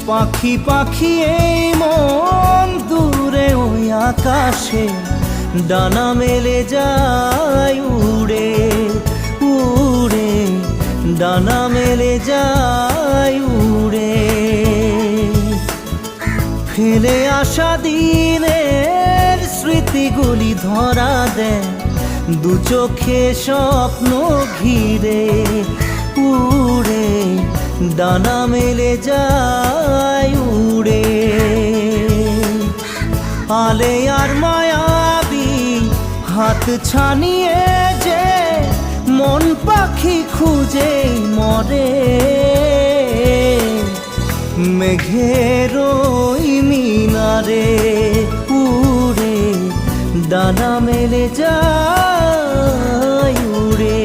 পাখি পাখি এই মন দূরে ওই আকাশে ডানা মেলে যায় উড়ে উড়ে, ডানা মেলে যায় উড়ে। ফেলে আসা দিনের স্মৃতিগুলি ধরা দেয় দু চোখে স্বপ্ন ঘিরে উড়ে, ডানা মেলে যায় উড়ে। আলে আর মায়াবী হাত ছানিয়ে যে মন পাখি খুঁজে মরে, মেঘের ওই মিনারে উড়ে, ডানা মেলে যায় উড়ে।